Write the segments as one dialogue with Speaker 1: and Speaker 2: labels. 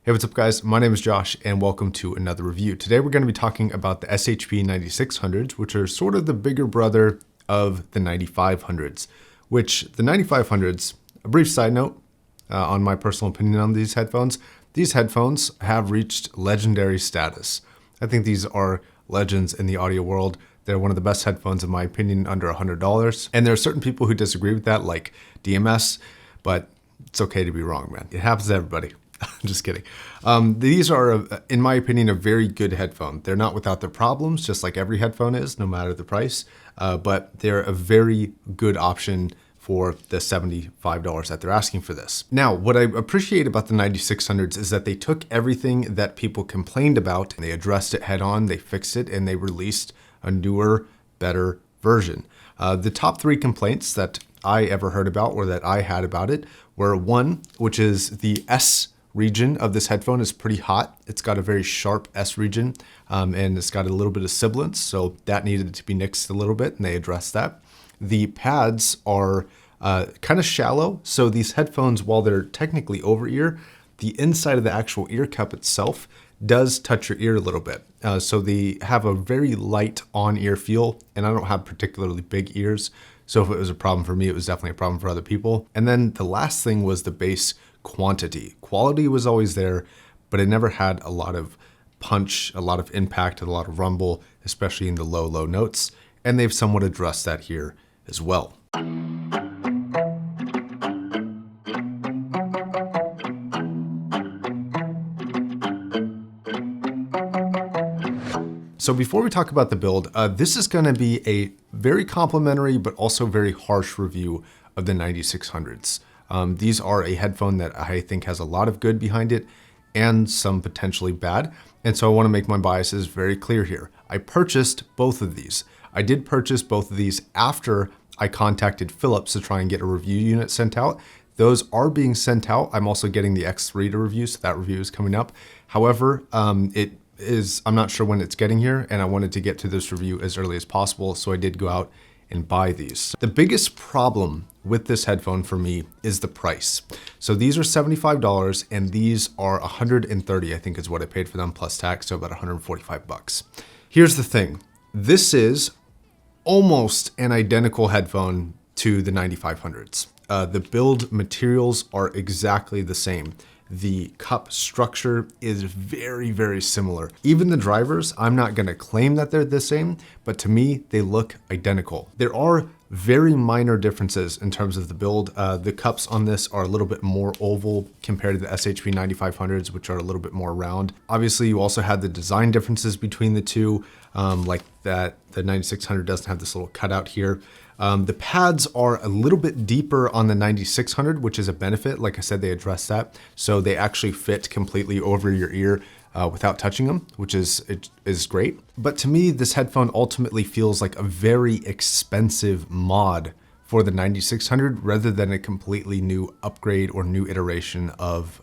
Speaker 1: Hey, what's up guys? My name is Josh and welcome to another review. Today we're going to be talking about the SHP9600s, which are sort of the bigger brother of the 9500s, which the 9500s, a brief side note on my personal opinion on these headphones have reached legendary status. I think these are legends in the audio world. They're one of the best headphones in my opinion, under $100. And there are certain people who disagree with that, like DMS, but it's okay to be wrong, man. It happens to everybody. I'm just kidding. These are, in my opinion, a very good headphone. They're not without their problems, just like every headphone is, no matter the price, but they're a very good option for the $75 that they're asking for this. Now, what I appreciate about the 9600s is that they took everything that people complained about and they addressed it head on, they fixed it, and they released a newer, better version. The top three complaints that I ever heard about or that I had about it were one, which is the S region of this headphone is pretty hot. It's got a very sharp S region and it's got a little bit of sibilance, so that needed to be nixed a little bit and they addressed that. The pads are kind of shallow, so these headphones, while they're technically over ear, the inside of the actual ear cup itself does touch your ear a little bit. So they have a very light on-ear feel, and I don't have particularly big ears, so if it was a problem for me, it was definitely a problem for other people. And then the last thing was the bass quantity. Quality was always there, but it never had a lot of punch, a lot of impact, a lot of rumble, especially in the low notes. And they've somewhat addressed that here as well. So before we talk about the build, this is going to be a very complimentary but also very harsh review of the 9600s. These are a headphone that I think has a lot of good behind it and some potentially bad. And so I want to make my biases very clear here. I purchased both of these. I did purchase both of these after I contacted Philips to try and get a review unit sent out. Those are being sent out. I'm also getting the X3 to review, so that review is coming up. However, I'm not sure when it's getting here, and I wanted to get to this review as early as possible, so I did go out and buy these. The biggest problem with this headphone for me is the price. So these are $75 and these are $130, I think is what I paid for them plus tax, so about 145 bucks. Here's the thing. This is almost an identical headphone to the 9500s. The build materials are exactly the same. The cup structure is very, very similar. Even the drivers, I'm not going to claim that they're the same, but to me, they look identical. There are very minor differences in terms of the build. The cups on this are a little bit more oval compared to the SHP 9500s, which are a little bit more round. Obviously, you also had the design differences between the two, like that the 9600 doesn't have this little cutout here. The pads are a little bit deeper on the 9600, which is a benefit. Like I said, they addressed that. So they actually fit completely over your ear without touching them, which is great. But to me, this headphone ultimately feels like a very expensive mod for the 9600 rather than a completely new upgrade or new iteration of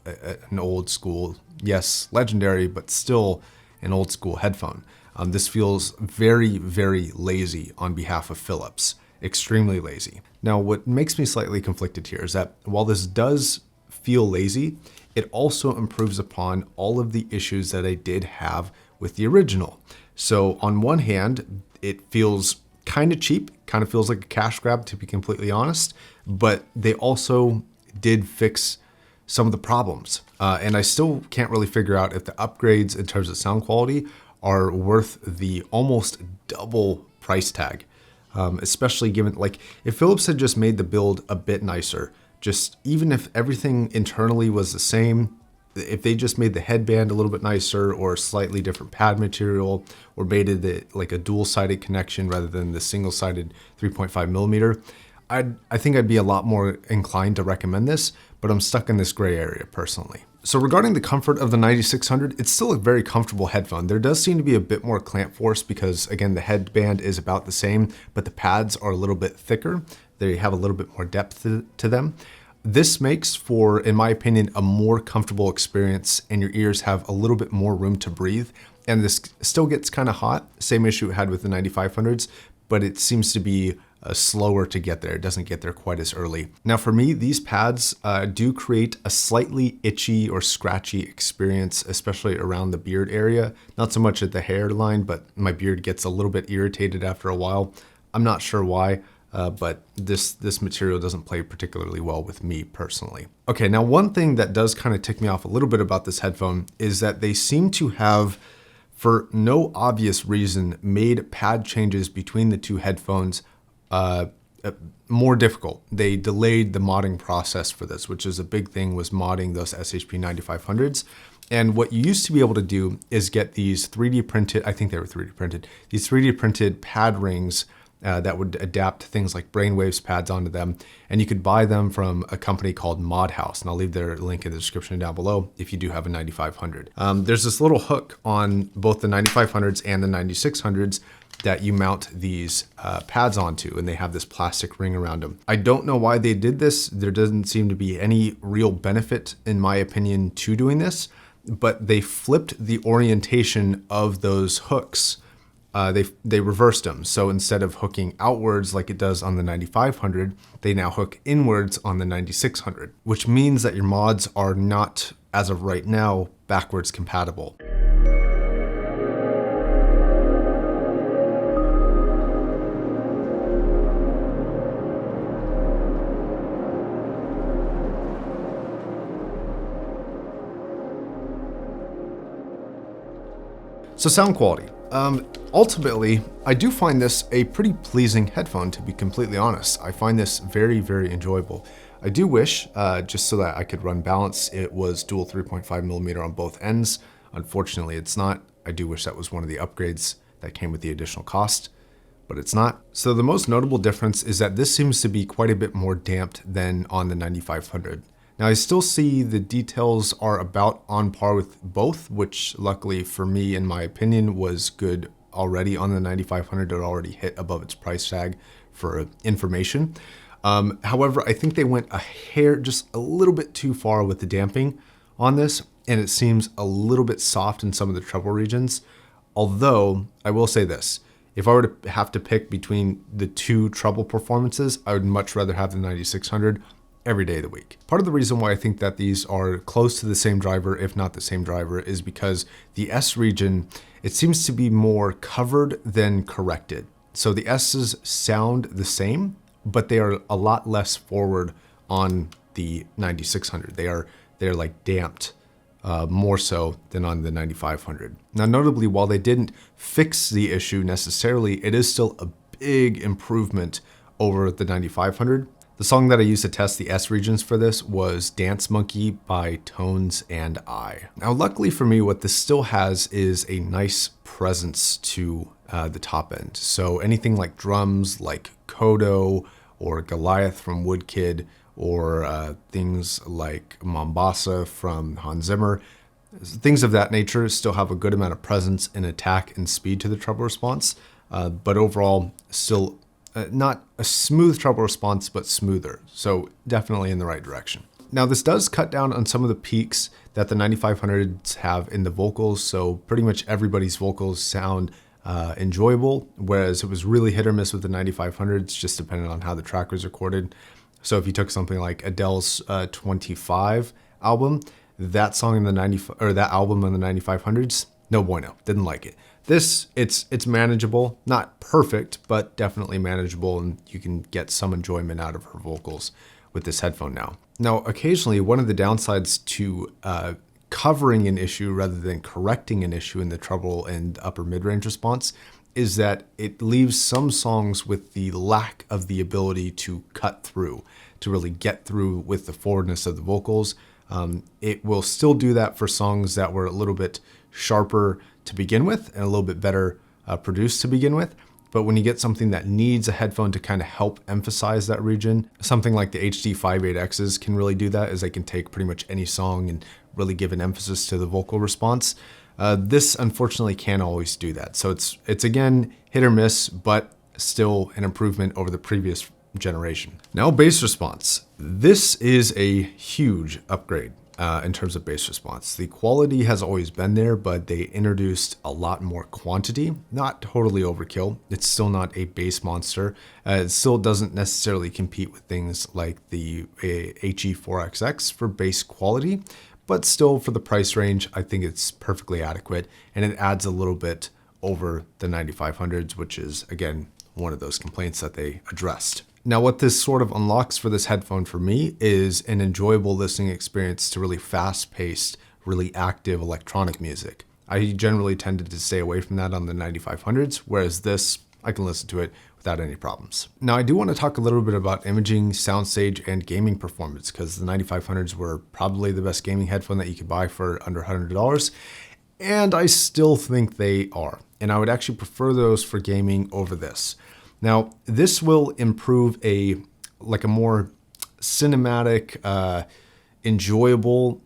Speaker 1: an old school, yes, legendary, but still an old school headphone. This feels very, very lazy on behalf of Philips. Extremely lazy. Now, what makes me slightly conflicted here is that while this does feel lazy, it also improves upon all of the issues that I did have with the original. So on one hand, it feels kind of cheap, kind of feels like a cash grab to be completely honest, but they also did fix some of the problems. And I still can't really figure out if the upgrades in terms of sound quality are worth the almost double price tag. Especially given, like, if Philips had just made the build a bit nicer, just even if everything internally was the same, if they just made the headband a little bit nicer or slightly different pad material or made it like a dual-sided connection rather than the single-sided 3.5 millimeter, I think I'd be a lot more inclined to recommend this, but I'm stuck in this gray area personally. So regarding the comfort of the 9600, it's still a very comfortable headphone. There does seem to be a bit more clamp force because, again, the headband is about the same, but the pads are a little bit thicker. They have a little bit more depth to them. This makes for, in my opinion, a more comfortable experience, and your ears have a little bit more room to breathe. And this still gets kind of hot, same issue it had with the 9500s, but it seems to be slower to get there. It doesn't get there quite as early. Now for me, these pads do create a slightly itchy or scratchy experience, especially around the beard area. Not so much at the hairline, but my beard gets a little bit irritated after a while. I'm not sure why, but this material doesn't play particularly well with me personally. Okay, now one thing that does kind of tick me off a little bit about this headphone is that they seem to have, for no obvious reason, made pad changes between the two headphones more difficult. They delayed the modding process for this, which is a big thing, was modding those SHP9500s. And what you used to be able to do is get these 3D printed, I think they were 3D printed, these 3D printed pad rings that would adapt things like brainwaves pads onto them. And you could buy them from a company called ModHouse. And I'll leave their link in the description down below if you do have a 9500. There's this little hook on both the 9500s and the 9600s that you mount these pads onto, and they have this plastic ring around them. I don't know why they did this. There doesn't seem to be any real benefit, in my opinion, to doing this, but they flipped the orientation of those hooks. They reversed them. So instead of hooking outwards like it does on the 9500, they now hook inwards on the 9600, which means that your mods are not, as of right now, backwards compatible. So sound quality. Ultimately, I do find this a pretty pleasing headphone, to be completely honest. I find this very, very enjoyable. I do wish, just so that I could run balance, it was dual 3.5mm on both ends. Unfortunately, it's not. I do wish that was one of the upgrades that came with the additional cost, but it's not. So the most notable difference is that this seems to be quite a bit more damped than on the 9500. Now I still see the details are about on par with both, which luckily for me, in my opinion, was good already on the 9500. It already hit above its price tag for information. However, I think they went a hair, just a little bit too far with the damping on this, and it seems a little bit soft in some of the treble regions. Although I will say this, if I were to have to pick between the two treble performances, I would much rather have the 9600 every day of the week. Part of the reason why I think that these are close to the same driver, if not the same driver, is because the S region, it seems to be more covered than corrected. So the S's sound the same, but they are a lot less forward on the 9600. They're like damped more so than on the 9500. Now, notably, while they didn't fix the issue necessarily, it is still a big improvement over the 9500. The song that I used to test the S regions for this was Dance Monkey by Tones and I. Now, luckily for me, what this still has is a nice presence to the top end. So anything like drums like Kodo or Goliath from Woodkid, or things like Mombasa from Hans Zimmer, things of that nature still have a good amount of presence and attack and speed to the treble response, but overall still not a smooth treble response, but smoother. So definitely in the right direction. Now this does cut down on some of the peaks that the 9500s have in the vocals. So pretty much everybody's vocals sound enjoyable, whereas it was really hit or miss with the 9500s, just depending on how the track was recorded. So if you took something like Adele's 25 album, that song in the that album in the 9500s, no bueno, didn't like it. This, it's manageable, not perfect, but definitely manageable, and you can get some enjoyment out of her vocals with this headphone now. Now, occasionally, one of the downsides to covering an issue rather than correcting an issue in the treble and upper mid-range response is that it leaves some songs with the lack of the ability to cut through, to really get through with the forwardness of the vocals. It will still do that for songs that were a little bit sharper to begin with and a little bit better produced to begin with. But when you get something that needs a headphone to kind of help emphasize that region, something like the HD58Xs can really do that, as they can take pretty much any song and really give an emphasis to the vocal response. This unfortunately can't always do that. So it's again hit or miss, but still an improvement over the previous generation. Now, bass response. This is a huge upgrade. in terms of bass response. The quality has always been there, but they introduced a lot more quantity. Not totally overkill. It's still not a bass monster. It still doesn't necessarily compete with things like the HE4XX for bass quality, but still for the price range, I think it's perfectly adequate, and it adds a little bit over the 9500s, which is, again, one of those complaints that they addressed. Now, what this sort of unlocks for this headphone for me is an enjoyable listening experience to really fast-paced, really active electronic music. I generally tended to stay away from that on the 9500s, whereas this, I can listen to it without any problems. Now, I do want to talk a little bit about imaging, soundstage, and gaming performance, because the 9500s were probably the best gaming headphone that you could buy for under $100, and I still think they are. And I would actually prefer those for gaming over this. Now, this will improve a more cinematic, enjoyable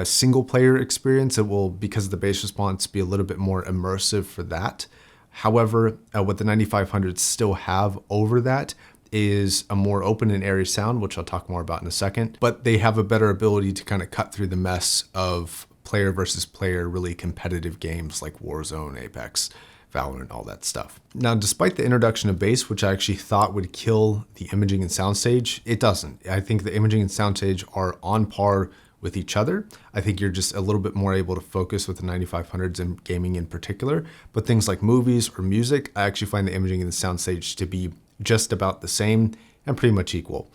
Speaker 1: single player experience. It will, because of the bass response, be a little bit more immersive for that. However, what the 9500s still have over that is a more open and airy sound, which I'll talk more about in a second, but they have a better ability to kind of cut through the mess of player versus player, really competitive games like Warzone, Apex, Valorant, all that stuff. Now, despite the introduction of bass, which I actually thought would kill the imaging and soundstage, it doesn't. I think the imaging and soundstage are on par with each other. I think you're just a little bit more able to focus with the 9500s and gaming in particular, but things like movies or music, I actually find the imaging and the soundstage to be just about the same and pretty much equal.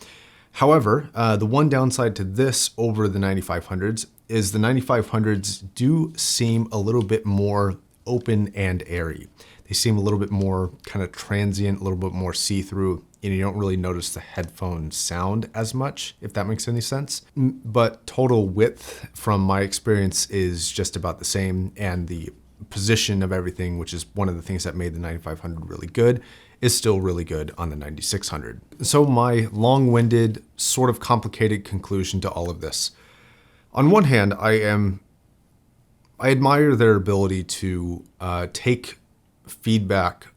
Speaker 1: However, the one downside to this over the 9500s is the 9500s do seem a little bit more open and airy. They seem a little bit more kind of transient, a little bit more see-through, and you don't really notice the headphone sound as much, if that makes any sense. But total width, from my experience, is just about the same, and the position of everything, which is one of the things that made the 9500 really good, is still really good on the 9600. So my long-winded, sort of complicated conclusion to all of this. On one hand, I admire their ability to take feedback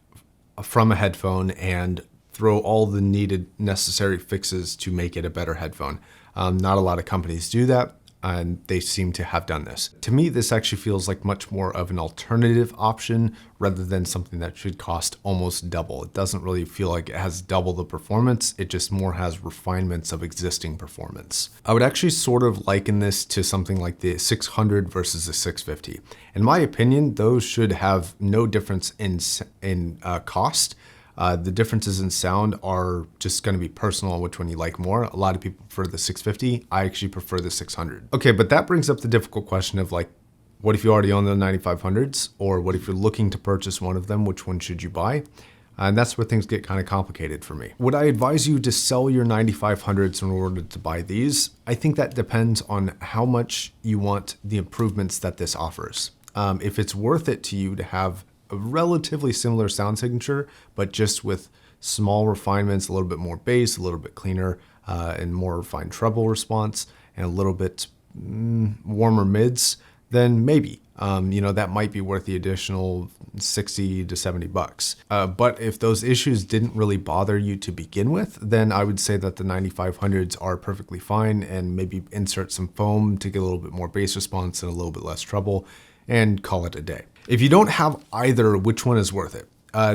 Speaker 1: from a headphone and throw all the needed necessary fixes to make it a better headphone. Not a lot of companies do that, and they seem to have done this. To me, this actually feels like much more of an alternative option rather than something that should cost almost double. It doesn't really feel like it has double the performance. It just more has refinements of existing performance. I would actually sort of liken this to something like the 600 versus the 650. In my opinion, those should have no difference in cost. The differences in sound are just going to be personal on which one you like more. A lot of people prefer the 650. I actually prefer the 600. Okay, but that brings up the difficult question of like, what if you already own the 9500s? Or what if you're looking to purchase one of them? Which one should you buy? And that's where things get kind of complicated for me. Would I advise you to sell your 9500s in order to buy these? I think that depends on how much you want the improvements that this offers. If it's worth it to you to have a relatively similar sound signature, but just with small refinements, a little bit more bass, a little bit cleaner, and more refined treble response, and a little bit warmer mids, then maybe, that might be worth the additional 60 to 70 bucks. But if those issues didn't really bother you to begin with, then I would say that the 9500s are perfectly fine, and maybe insert some foam to get a little bit more bass response and a little bit less treble, and call it a day. If you don't have either, which one is worth it?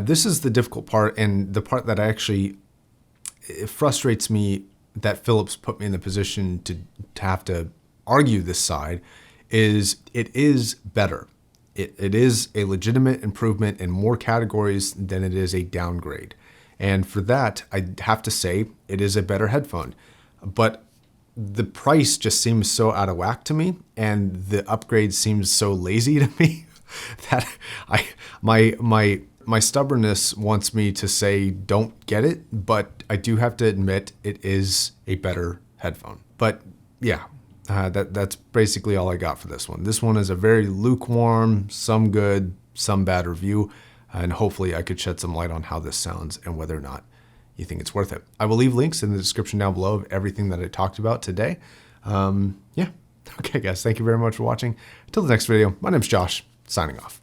Speaker 1: This is the difficult part, and the part that it frustrates me that Philips put me in the position to have to argue this side, is it is better. It is a legitimate improvement in more categories than it is a downgrade. And for that, I have to say it is a better headphone. But the price just seems so out of whack to me, and the upgrade seems so lazy to me that my stubbornness wants me to say don't get it, but I do have to admit it is a better headphone. But yeah, that's basically all I got for this one. This one is a very lukewarm, some good, some bad review, and hopefully I could shed some light on how this sounds and whether or not you think it's worth it. I will leave links in the description down below of everything that I talked about today. Yeah. Okay, guys, thank you very much for watching. Until the next video, my name's Josh, signing off.